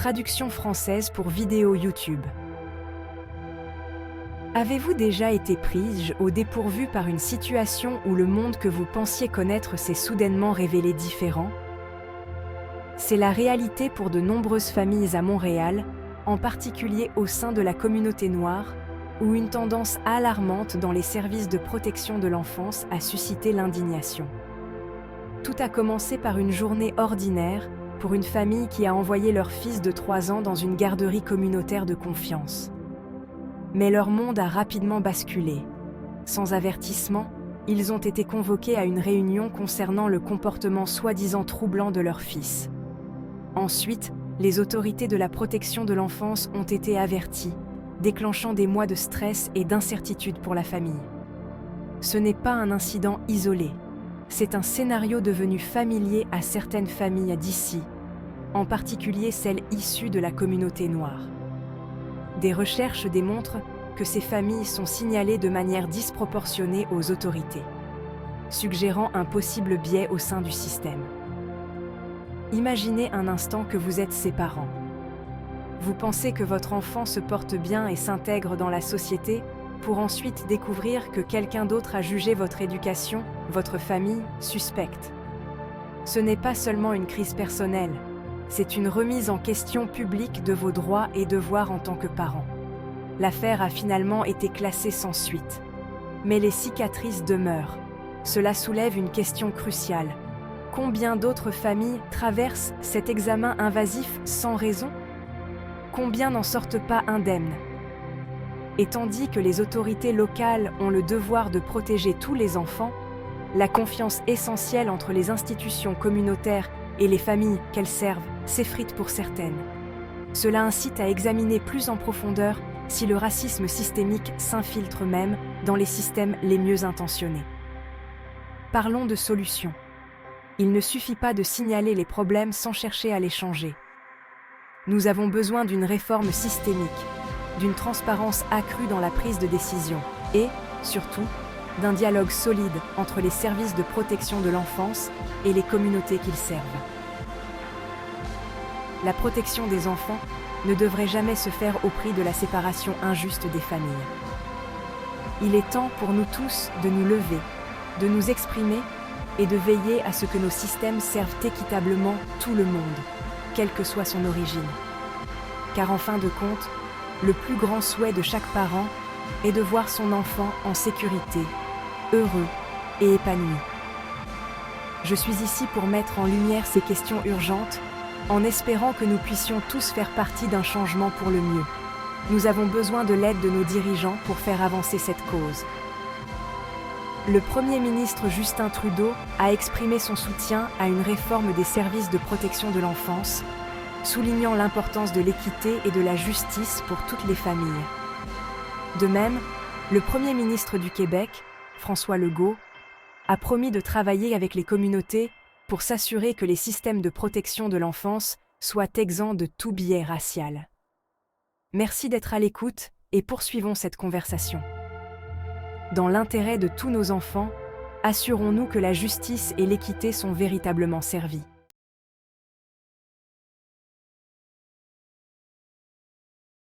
traduction française pour vidéo YouTube. Avez-vous déjà été prise au dépourvu par une situation où le monde que vous pensiez connaître s'est soudainement révélé différent? C'est la réalité pour de nombreuses familles à Montréal, en particulier au sein de la communauté noire, où une tendance alarmante dans les services de protection de l'enfance a suscité l'indignation. Tout a commencé par une journée ordinaire pour une famille qui a envoyé leur fils de 3 ans dans une garderie communautaire de confiance. Mais leur monde a rapidement basculé. Sans avertissement, ils ont été convoqués à une réunion concernant le comportement soi-disant troublant de leur fils. Ensuite, les autorités de la protection de l'enfance ont été averties, déclenchant des mois de stress et d'incertitude pour la famille. Ce n'est pas un incident isolé, c'est un scénario devenu familier à certaines familles d'ici, en particulier celles issues de la communauté noire. Des recherches démontrent que ces familles sont signalées de manière disproportionnée aux autorités, suggérant un possible biais au sein du système. Imaginez un instant que vous êtes ses parents. Vous pensez que votre enfant se porte bien et s'intègre dans la société, pour ensuite découvrir que quelqu'un d'autre a jugé votre éducation, votre famille, suspecte. Ce n'est pas seulement une crise personnelle, c'est une remise en question publique de vos droits et devoirs en tant que parents. L'affaire a finalement été classée sans suite. Mais les cicatrices demeurent. Cela soulève une question cruciale. Combien d'autres familles traversent cet examen invasif sans raison? Combien n'en sortent pas indemnes? Et tandis que les autorités locales ont le devoir de protéger tous les enfants, la confiance essentielle entre les institutions communautaires et les familles qu'elles servent s'effrite pour certaines. Cela incite à examiner plus en profondeur si le racisme systémique s'infiltre même dans les systèmes les mieux intentionnés. Parlons de solutions. Il ne suffit pas de signaler les problèmes sans chercher à les changer. Nous avons besoin d'une réforme systémique, d'une transparence accrue dans la prise de décision et, surtout, d'un dialogue solide entre les services de protection de l'enfance et les communautés qu'ils servent. La protection des enfants ne devrait jamais se faire au prix de la séparation injuste des familles. Il est temps pour nous tous de nous lever, de nous exprimer et de veiller à ce que nos systèmes servent équitablement tout le monde, quelle que soit son origine. Car en fin de compte, le plus grand souhait de chaque parent est de voir son enfant en sécurité, heureux et épanoui. Je suis ici pour mettre en lumière ces questions urgentes, en espérant que nous puissions tous faire partie d'un changement pour le mieux. Nous avons besoin de l'aide de nos dirigeants pour faire avancer cette cause. Le Premier ministre Justin Trudeau a exprimé son soutien à une réforme des services de protection de l'enfance, soulignant l'importance de l'équité et de la justice pour toutes les familles. De même, le Premier ministre du Québec, François Legault, a promis de travailler avec les communautés pour s'assurer que les systèmes de protection de l'enfance soient exempts de tout biais racial. Merci d'être à l'écoute et poursuivons cette conversation. Dans l'intérêt de tous nos enfants, assurons-nous que la justice et l'équité sont véritablement servies.